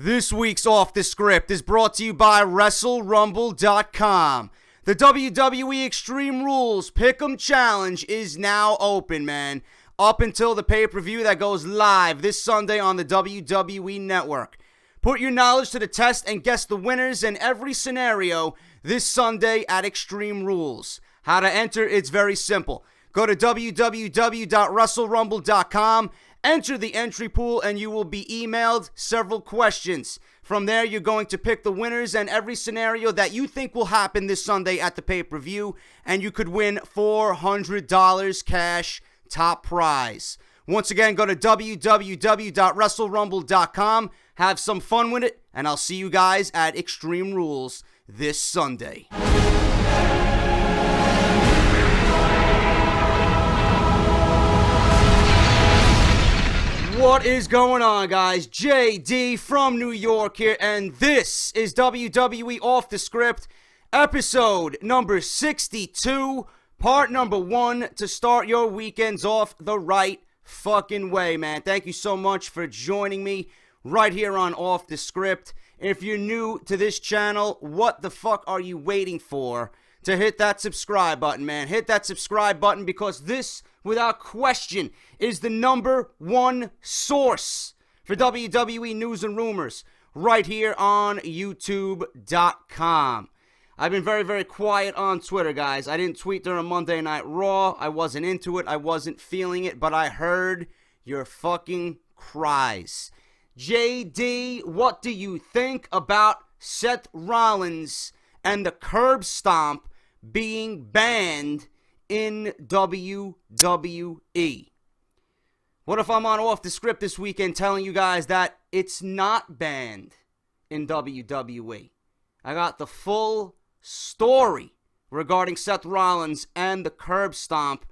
This week's Off the Script is brought to you by WrestleRumble.com. The WWE Extreme Rules Pick'em Challenge is now open, man. Up until the pay-per-view that goes live this Sunday on the WWE Network. Put your knowledge to the test and guess the winners in every scenario this Sunday at Extreme Rules. How to enter? It's very simple. Go to www.wrestlerumble.com, enter the entry pool, and you will be emailed several questions. From there, you're going to pick the winners and every scenario that you think will happen this Sunday at the pay-per-view, and you could win $400 cash top prize. Once again, go to www.wrestlerumble.com, have some fun with it, and I'll see you guys at Extreme Rules this Sunday. What is going on, guys? JD from New York here, and this is WWE Off The Script, episode number 62, part number 1, to start your weekends off the right fucking way, man. Thank you so much for joining me right here on Off The Script. If you're new to this channel, what the fuck are you waiting for to hit that subscribe button, man? Hit that subscribe button because this, without question, is the number one source for WWE news and rumors right here on YouTube.com. I've been very, very quiet on Twitter, guys. I didn't tweet during Monday Night Raw. I wasn't into it. I wasn't feeling it, but I heard your fucking cries. JD, what do you think about Seth Rollins and the curb stomp being banned in WWE? What if I'm on Off the Script this weekend telling you guys that it's not banned in WWE? I got the full story regarding Seth Rollins and the curb stomp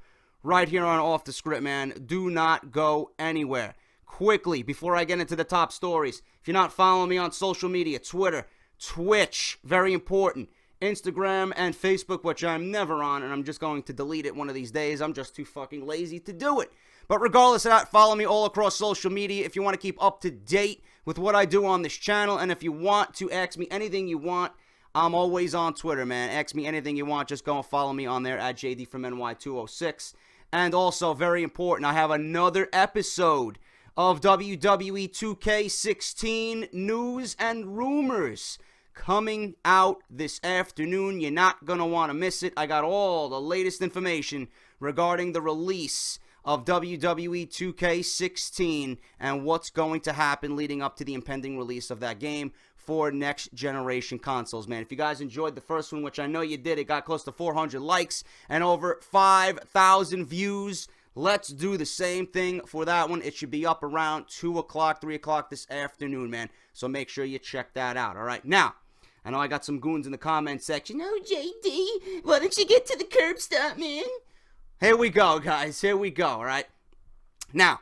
right here on Off the Script, man. Do not go anywhere. Quickly, before I get into the top stories, if you're not following me on social media, Twitter, Twitch, very important, Instagram and Facebook, which I'm never on, and I'm just going to delete it one of these days. I'm just too fucking lazy to do it. But regardless of that, follow me all across social media if you want to keep up to date with what I do on this channel. And if you want to ask me anything you want, I'm always on Twitter, man. Ask me anything you want. Just go and follow me on there at JD from NY206. And also, very important, I have another episode of WWE 2K16 news and rumors coming out this afternoon. You're not going to want to miss it. I got all the latest information regarding the release of WWE 2K16 and what's going to happen leading up to the impending release of that game for next generation consoles, man. If you guys enjoyed the first one, which I know you did, it got close to 400 likes and over 5,000 views. Let's do the same thing for that one. It should be up around 2 o'clock, 3 o'clock this afternoon, man. So make sure you check that out, all right? Now, I know I got some goons in the comment section. Oh, JD, why don't you get to the curb stop, man? Here we go, guys. Here we go, all right? Now,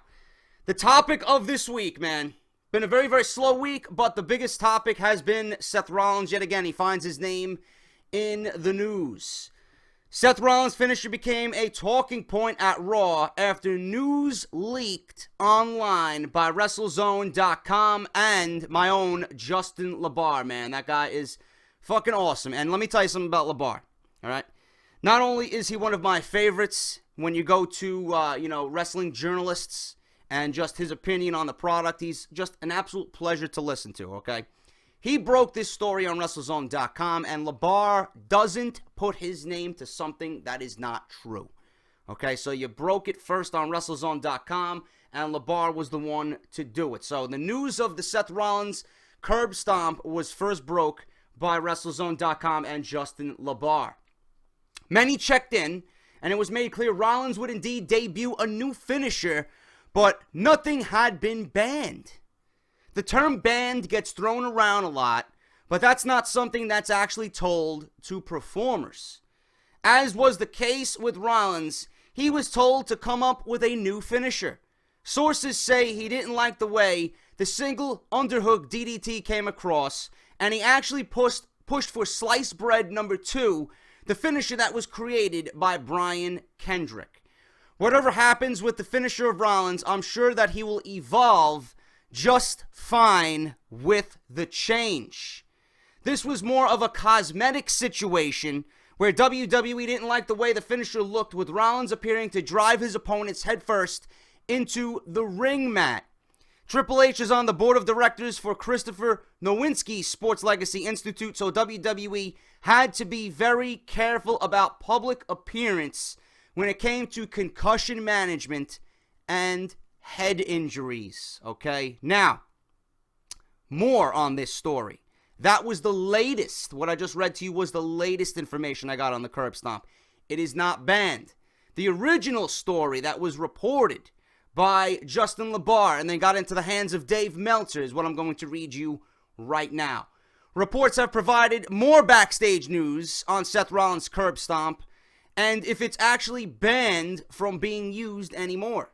the topic of this week, man. Been a very, very slow week, but the biggest topic has been Seth Rollins. Yet again, he finds his name in the news. Seth Rollins' finisher became a talking point at Raw after news leaked online by WrestleZone.com and my own Justin LaBar, man. That guy is fucking awesome. And let me tell you something about LaBar, all right? Not only is he one of my favorites when you go to, wrestling journalists and just his opinion on the product, he's just an absolute pleasure to listen to, okay? He broke this story on WrestleZone.com, and LaBar doesn't put his name to something that is not true. Okay, so you broke it first on WrestleZone.com, and LaBar was the one to do it. So the news of the Seth Rollins curb stomp was first broke by WrestleZone.com and Justin LaBar. Many checked in, and it was made clear Rollins would indeed debut a new finisher, but nothing had been banned. The term banned gets thrown around a lot, but that's not something that's actually told to performers. As was the case with Rollins, he was told to come up with a new finisher. Sources say he didn't like the way the single underhook DDT came across, and he actually pushed for sliced bread number 2, the finisher that was created by Brian Kendrick. Whatever happens with the finisher of Rollins, I'm sure that he will evolve just fine with the change. This was more of a cosmetic situation where WWE didn't like the way the finisher looked, with Rollins appearing to drive his opponents headfirst into the ring mat. Triple H is on the board of directors for Christopher Nowinski's Sports Legacy Institute, so WWE had to be very careful about public appearance when it came to concussion management and head injuries, okay? Now, more on this story. That was the latest. What I just read to you was the latest information I got on the curb stomp. It is not banned. The original story that was reported by Justin LaBar and then got into the hands of Dave Meltzer is what I'm going to read you right now. Reports have provided more backstage news on Seth Rollins' curb stomp and if it's actually banned from being used anymore.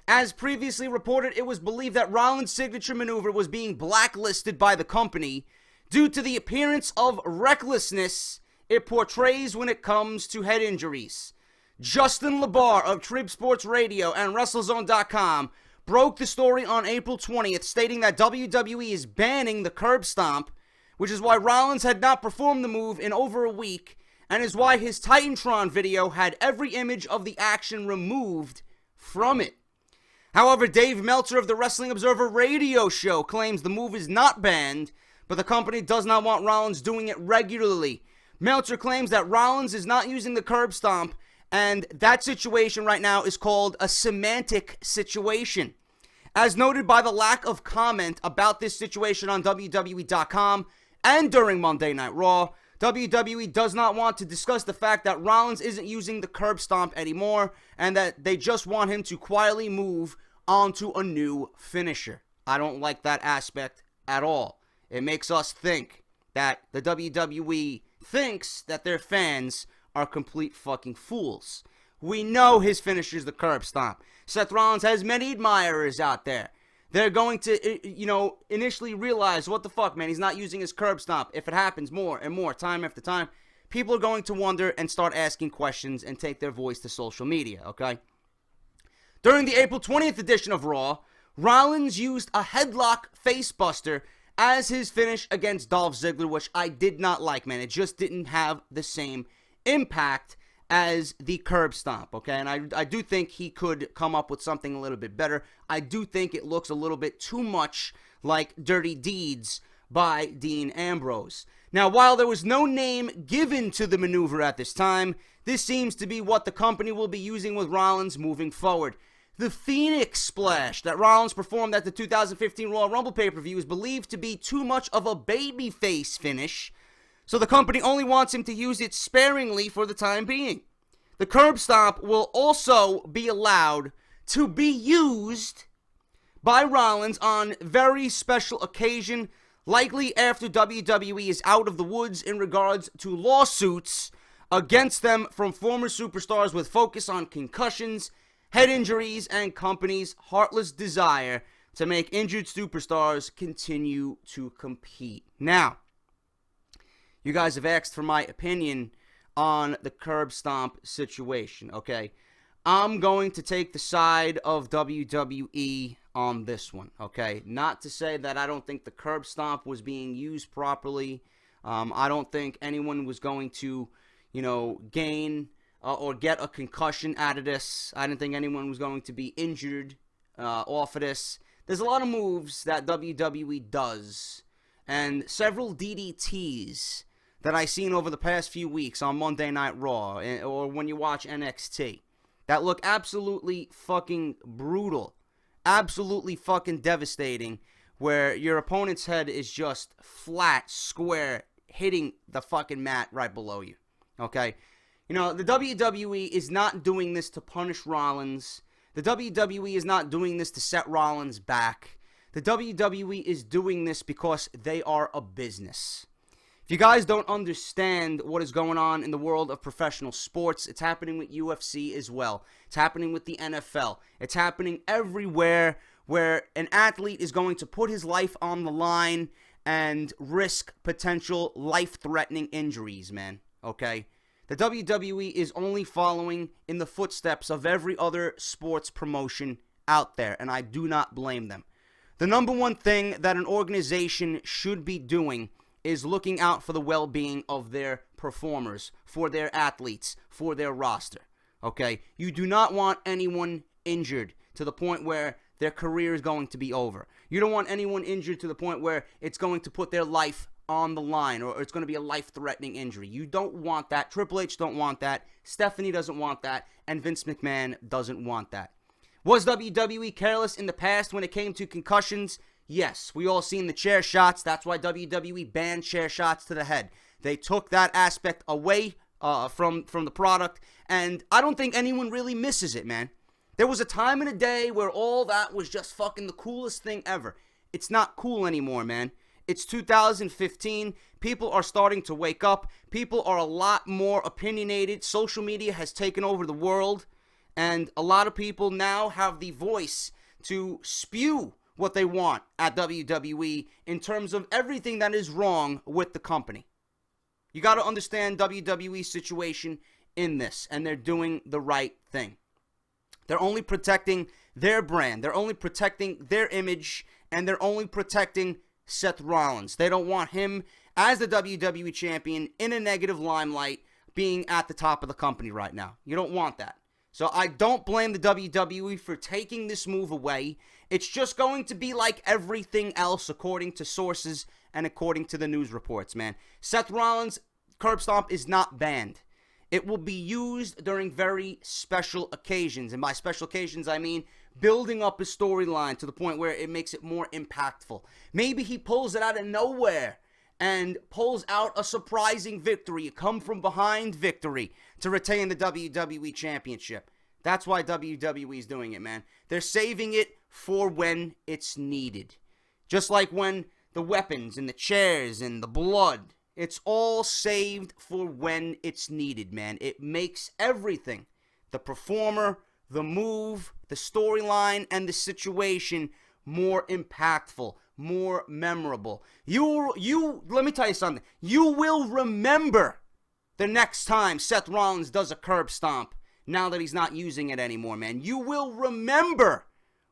As previously reported, it was believed that Rollins' signature maneuver was being blacklisted by the company due to the appearance of recklessness it portrays when it comes to head injuries. Justin LaBar of Trib Sports Radio and WrestleZone.com broke the story on April 20th, stating that WWE is banning the curb stomp, which is why Rollins had not performed the move in over a week, and is why his Titantron video had every image of the action removed from it. However, Dave Meltzer of the Wrestling Observer radio show claims the move is not banned, but the company does not want Rollins doing it regularly. Meltzer claims that Rollins is not using the curb stomp, and that situation right now is called a semantic situation. As noted by the lack of comment about this situation on WWE.com and during Monday Night Raw, WWE does not want to discuss the fact that Rollins isn't using the curb stomp anymore and that they just want him to quietly move onto a new finisher. I don't like that aspect at all. It makes us think that the WWE thinks that their fans are complete fucking fools. We know his finisher is the curb stomp. Seth Rollins has many admirers out there. They're going to, initially realize, what the fuck, man, he's not using his curb stomp. If it happens more and more, time after time, people are going to wonder and start asking questions and take their voice to social media, okay? During the April 20th edition of Raw, Rollins used a headlock facebuster as his finish against Dolph Ziggler, which I did not like, man. It just didn't have the same impact as the curb stomp, okay? And I do think he could come up with something a little bit better. I do think it looks a little bit too much like Dirty Deeds by Dean Ambrose. Now, while there was no name given to the maneuver at this time, this seems to be what the company will be using with Rollins moving forward. The Phoenix Splash that Rollins performed at the 2015 Royal Rumble pay-per-view is believed to be too much of a babyface finish, so the company only wants him to use it sparingly for the time being. The curb stomp will also be allowed to be used by Rollins on very special occasion, likely after WWE is out of the woods in regards to lawsuits against them from former superstars with focus on concussions, head injuries, and companies' heartless desire to make injured superstars continue to compete. Now, you guys have asked for my opinion on the curb stomp situation, okay? I'm going to take the side of WWE on this one, okay? Not to say that I don't think the curb stomp was being used properly. I don't think anyone was going to, gain or get a concussion out of this. I didn't think anyone was going to be injured off of this. There's a lot of moves that WWE does, and several DDTs that I've seen over the past few weeks on Monday Night Raw, or when you watch NXT, that look absolutely fucking brutal, absolutely fucking devastating, where your opponent's head is just flat, square, hitting the fucking mat right below you, okay? The WWE is not doing this to punish Rollins. The WWE is not doing this to set Rollins back. The WWE is doing this because they are a business. If you guys don't understand what is going on in the world of professional sports, it's happening with UFC as well. It's happening with the NFL. It's happening everywhere where an athlete is going to put his life on the line and risk potential life-threatening injuries, man. Okay? The WWE is only following in the footsteps of every other sports promotion out there, and I do not blame them. The number one thing that an organization should be doing is looking out for the well-being of their performers, for their athletes, for their roster. Okay? You do not want anyone injured to the point where their career is going to be over. You don't want anyone injured to the point where it's going to put their life on the line, or it's going to be a life-threatening injury. You don't want that. Triple H don't want that. Stephanie doesn't want that. And Vince McMahon doesn't want that. Was WWE careless in the past when it came to concussions? Yes. We all seen the chair shots. That's why WWE banned chair shots to the head. They took that aspect away from the product, and I don't think anyone really misses it, man. There was a time in a day where all that was just fucking the coolest thing ever. It's not cool anymore, man. It's 2015. People are starting to wake up. People are a lot more opinionated. Social media has taken over the world. And a lot of people now have the voice to spew what they want at WWE in terms of everything that is wrong with the company. You got to understand WWE's situation in this, and they're doing the right thing. They're only protecting their brand. They're only protecting their image, and they're only protecting Seth Rollins. They don't want him as the WWE champion in a negative limelight being at the top of the company right now. You don't want that. So I don't blame the WWE for taking this move away. It's just going to be like everything else according to sources and according to the news reports, man. Seth Rollins' curb stomp is not banned. It will be used during very special occasions. And by special occasions, I mean building up a storyline to the point where it makes it more impactful. Maybe he pulls it out of nowhere and pulls out a surprising victory, a come-from-behind victory to retain the WWE Championship. That's why WWE is doing it, man. They're saving it for when it's needed. Just like when the weapons and the chairs and the blood, it's all saved for when it's needed, man. It makes everything, the performer, the move, the storyline, and the situation more impactful, more memorable. Let me tell you something. You will remember the next time Seth Rollins does a curb stomp now that he's not using it anymore, man. You will remember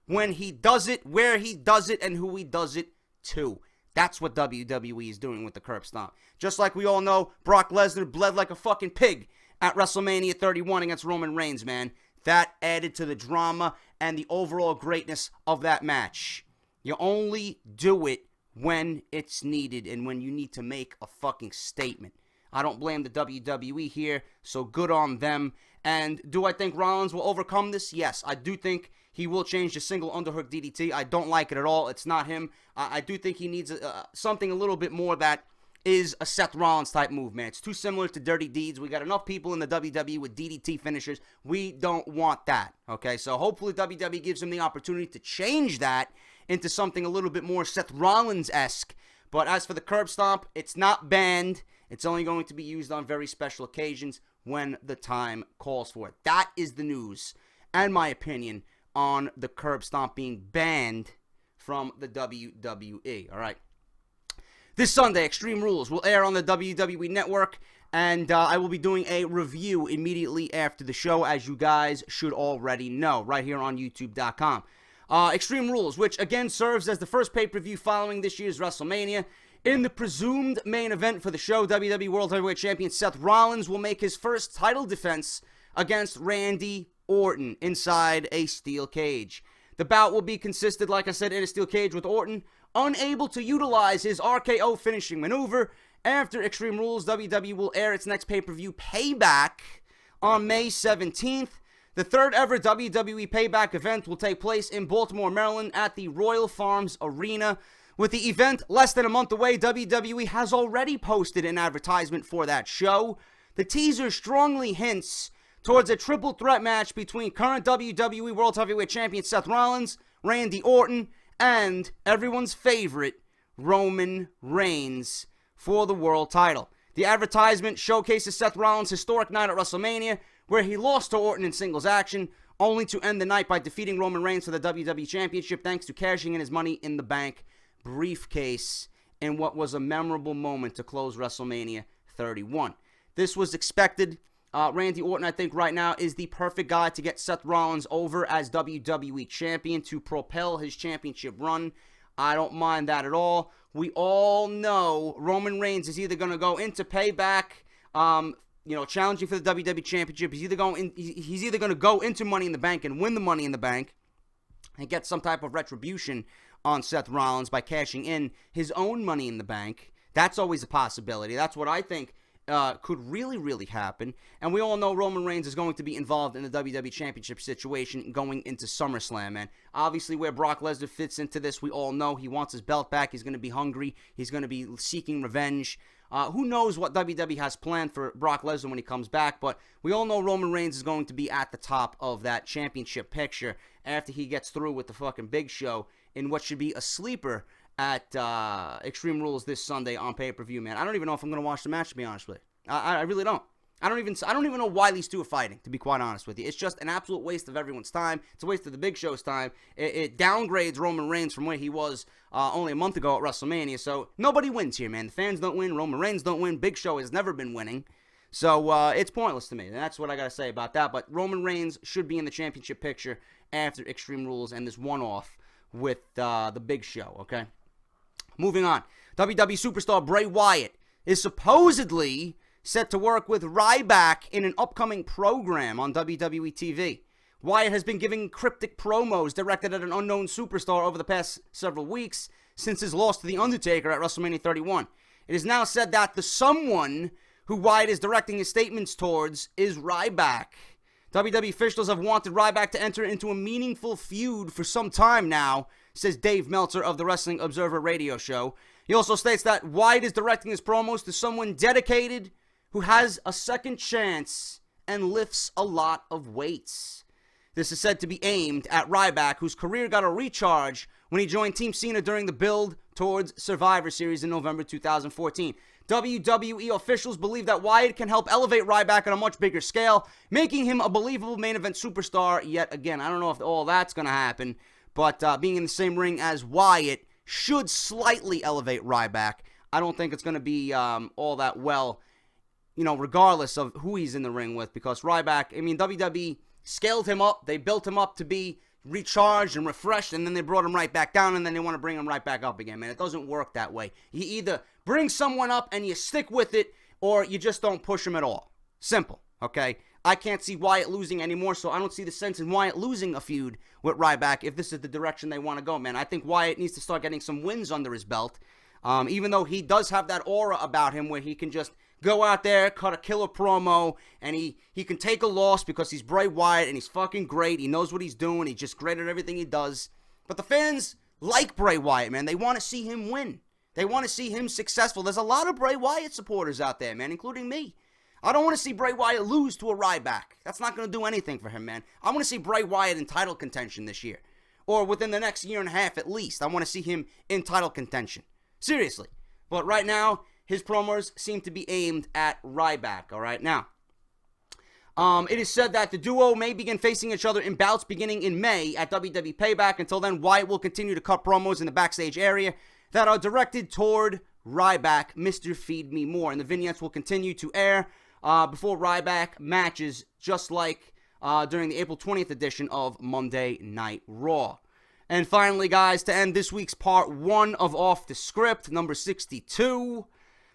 when he does it, where he does it, and who he does it to. That's what WWE is doing with the curb stomp. Just like we all know, Brock Lesnar bled like a fucking pig at WrestleMania 31 against Roman Reigns, man. That added to the drama and the overall greatness of that match. You only do it when it's needed and when you need to make a fucking statement. I don't blame the WWE here, so good on them. And do I think Rollins will overcome this? Yes, I do think he will change the single underhook DDT. I don't like it at all. It's not him. I do think he needs something a little bit more that is a Seth Rollins type move, man. It's too similar to Dirty Deeds. We got enough people in the WWE with DDT finishers. We don't want that, okay? So hopefully WWE gives him the opportunity to change that into something a little bit more Seth Rollins-esque. But as for the curb stomp, it's not banned. It's only going to be used on very special occasions when the time calls for it. That is the news and my opinion on the curb stomp being banned from the WWE, all right? This Sunday, Extreme Rules will air on the WWE Network, and I will be doing a review immediately after the show, as you guys should already know, right here on YouTube.com. Extreme Rules, which again serves as the first pay-per-view following this year's WrestleMania. In the presumed main event for the show, WWE World Heavyweight Champion Seth Rollins will make his first title defense against Randy Orton inside a steel cage. The bout will be consisted, like I said, in a steel cage with Orton unable to utilize his RKO finishing maneuver. After Extreme Rules, WWE will air its next pay-per-view, Payback, on May 17th. The third ever WWE Payback event will take place in Baltimore, Maryland at the Royal Farms Arena. With the event less than a month away, WWE has already posted an advertisement for that show. The teaser strongly hints towards a triple threat match between current WWE World Heavyweight Champion Seth Rollins, Randy Orton, and everyone's favorite, Roman Reigns, for the world title. The advertisement showcases Seth Rollins' historic night at WrestleMania, where he lost to Orton in singles action, only to end the night by defeating Roman Reigns for the WWE Championship thanks to cashing in his Money in the Bank briefcase in what was a memorable moment to close WrestleMania 31. This was expected. Randy Orton, I think, right now is the perfect guy to get Seth Rollins over as WWE Champion to propel his championship run. I don't mind that at all. We all know Roman Reigns is either going to go into Payback, challenging for the WWE Championship. He's either going to go into Money in the Bank and win the Money in the Bank and get some type of retribution on Seth Rollins by cashing in his own Money in the Bank. That's always a possibility. That's what I think could really, really happen. And we all know Roman Reigns is going to be involved in the WWE Championship situation going into SummerSlam, man. Obviously, where Brock Lesnar fits into this, we all know he wants his belt back. He's going to be hungry. He's going to be seeking revenge. Who knows what WWE has planned for Brock Lesnar when he comes back, but we all know Roman Reigns is going to be at the top of that championship picture after he gets through with the fucking Big Show in what should be a sleeper at Extreme Rules this Sunday on pay-per-view, man. I don't even know if I'm going to watch the match, to be honest with you. I really don't. I don't even know why these two are fighting, to be quite honest with you. It's just an absolute waste of everyone's time. It's a waste of the Big Show's time. It downgrades Roman Reigns from where he was only a month ago at WrestleMania. So nobody wins here, man. The fans don't win. Roman Reigns don't win. Big Show has never been winning. So it's pointless to me. And that's what I got to say about that. But Roman Reigns should be in the championship picture after Extreme Rules and this one-off with the Big Show, okay? Moving on. WWE superstar Bray Wyatt is supposedly set to work with Ryback in an upcoming program on WWE TV. Wyatt has been giving cryptic promos directed at an unknown superstar over the past several weeks since his loss to The Undertaker at WrestleMania 31. It is now said that the someone who Wyatt is directing his statements towards is Ryback. WWE officials have wanted Ryback to enter into a meaningful feud for some time now, says Dave Meltzer of the Wrestling Observer radio show. He also states that Wyatt is directing his promos to someone dedicated who has a second chance and lifts a lot of weights. This is said to be aimed at Ryback, whose career got a recharge when he joined Team Cena during the build towards Survivor Series in November 2014. WWE officials believe that Wyatt can help elevate Ryback on a much bigger scale, making him a believable main event superstar yet again. I don't know if all that's going to happen, but being in the same ring as Wyatt should slightly elevate Ryback. I don't think it's going to be all that well, regardless of who he's in the ring with, because Ryback, WWE scaled him up. They built him up to be recharged and refreshed, and then they brought him right back down, and then they want to bring him right back up again, man. It doesn't work that way. You either bring someone up and you stick with it, or you just don't push him at all. Simple, okay? I can't see Wyatt losing anymore, so I don't see the sense in Wyatt losing a feud with Ryback if this is the direction they want to go, man. I think Wyatt needs to start getting some wins under his belt, even though he does have that aura about him where he can just go out there, cut a killer promo, and he can take a loss because he's Bray Wyatt and he's fucking great. He knows what he's doing. He's just great at everything he does. But the fans like Bray Wyatt, man. They want to see him win. They want to see him successful. There's a lot of Bray Wyatt supporters out there, man, including me. I don't want to see Bray Wyatt lose to a Ryback. That's not going to do anything for him, man. I want to see Bray Wyatt in title contention this year. Or within the next year and a half at least. I want to see him in title contention. Seriously. But right now, his promos seem to be aimed at Ryback, all right? Now, it is said that the duo may begin facing each other in bouts beginning in May at WWE Payback. Until then, Wyatt will continue to cut promos in the backstage area that are directed toward Ryback, Mr. Feed Me More. And the vignettes will continue to air before Ryback matches, just like during the April 20th edition of Monday Night Raw. And finally, guys, to end this week's part 1 of Off the Script, number 62.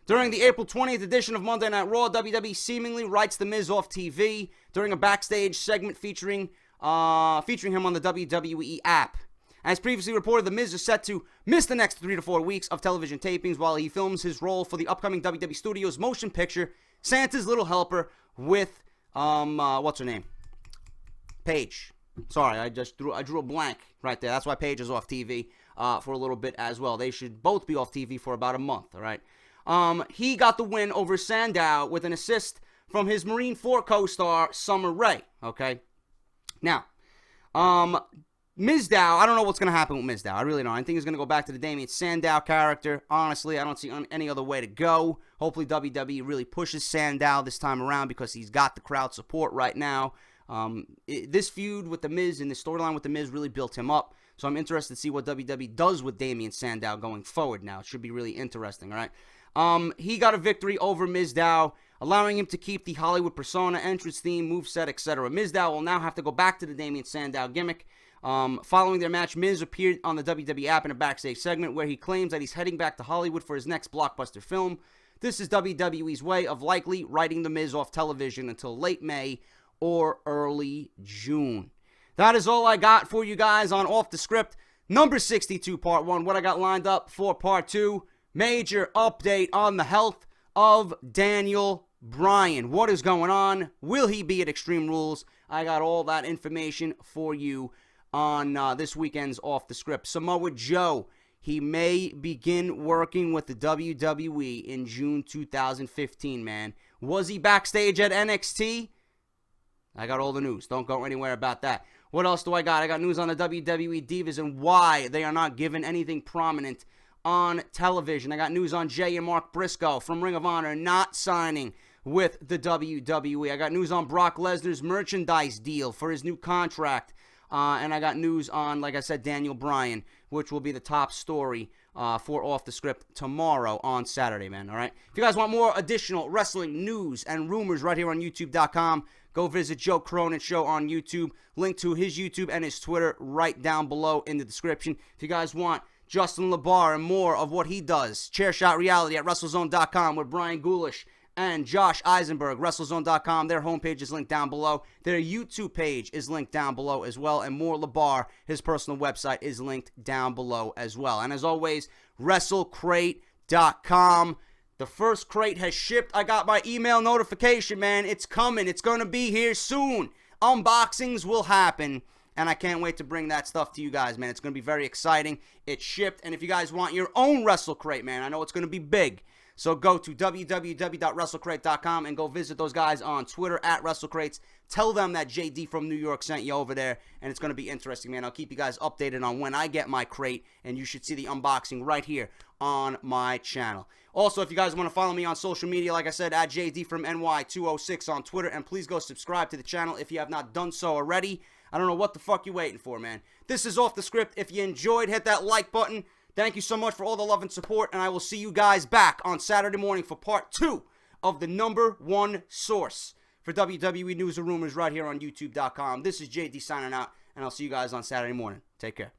During the April 20th edition of Monday Night Raw, WWE seemingly writes The Miz off TV during a backstage segment featuring him on the WWE app. As previously reported, The Miz is set to miss the next 3 to 4 weeks of television tapings while he films his role for the upcoming WWE Studios motion picture, Santa's Little Helper, with, what's her name? Paige. Sorry, I drew a blank right there. That's why Paige is off TV for a little bit as well. They should both be off TV for about a month, all right? He got the win over Sandow with an assist from his Marine 4 co-star, Summer Rae, okay? Now, Mizdow, I don't know what's going to happen with Mizdow. I really don't. I think he's going to go back to the Damien Sandow character. Honestly, I don't see any other way to go. Hopefully, WWE really pushes Sandow this time around because he's got the crowd support right now. This feud with The Miz and the storyline with The Miz really built him up. So I'm interested to see what WWE does with Damien Sandow going forward now. It should be really interesting, all right? He got a victory over Mizdow, allowing him to keep the Hollywood persona, entrance theme, moveset, etc. Mizdow will now have to go back to the Damien Sandow gimmick Following their match, Miz appeared on the WWE app in a backstage segment where he claims that he's heading back to Hollywood for his next blockbuster film. This is WWE's way of likely writing The Miz off television until late May or early June. That is all I got for you guys on Off the Script, number 62, part 1. What I got lined up for part 2, major update on the health of Daniel Bryan. What is going on? Will he be at Extreme Rules? I got all that information for you on this weekend's Off the Script. Samoa Joe, he may begin working with the WWE in June 2015, man. Was he backstage at NXT? I got all the news. Don't go anywhere about that. What else do I got? I got news on the WWE Divas and why they are not given anything prominent on television. I got news on Jay and Mark Briscoe from Ring of Honor not signing with the WWE. I got news on Brock Lesnar's merchandise deal for his new contract. And I got news on, like I said, Daniel Bryan, which will be the top story for Off the Script tomorrow on Saturday, man, all right? If you guys want more additional wrestling news and rumors right here on YouTube.com, go visit Joe Cronin Show on YouTube. Link to his YouTube and his Twitter right down below in the description. If you guys want Justin LaBar and more of what he does, Chairshot Reality at WrestleZone.com with Brian Goulash and Josh Eisenberg, WrestleZone.com. Their homepage is linked down below. Their YouTube page is linked down below as well. And more LaBar, his personal website, is linked down below as well. And as always, WrestleCrate.com. The first crate has shipped. I got my email notification, man. It's coming. It's going to be here soon. Unboxings will happen. And I can't wait to bring that stuff to you guys, man. It's going to be very exciting. It's shipped. And if you guys want your own WrestleCrate, man, I know it's going to be big. So go to www.WrestleCrate.com and go visit those guys on Twitter at WrestleCrates. Tell them that JD from New York sent you over there, and it's going to be interesting, man. I'll keep you guys updated on when I get my crate, and you should see the unboxing right here on my channel. Also, if you guys want to follow me on social media, like I said, at JD from NY206 on Twitter, and please go subscribe to the channel if you have not done so already. I don't know what the fuck you're waiting for, man. This is Off the Script. If you enjoyed, hit that like button. Thank you so much for all the love and support, and I will see you guys back on Saturday morning for part 2 of the #1 source for WWE News and Rumors right here on YouTube.com. This is JD signing out, and I'll see you guys on Saturday morning. Take care.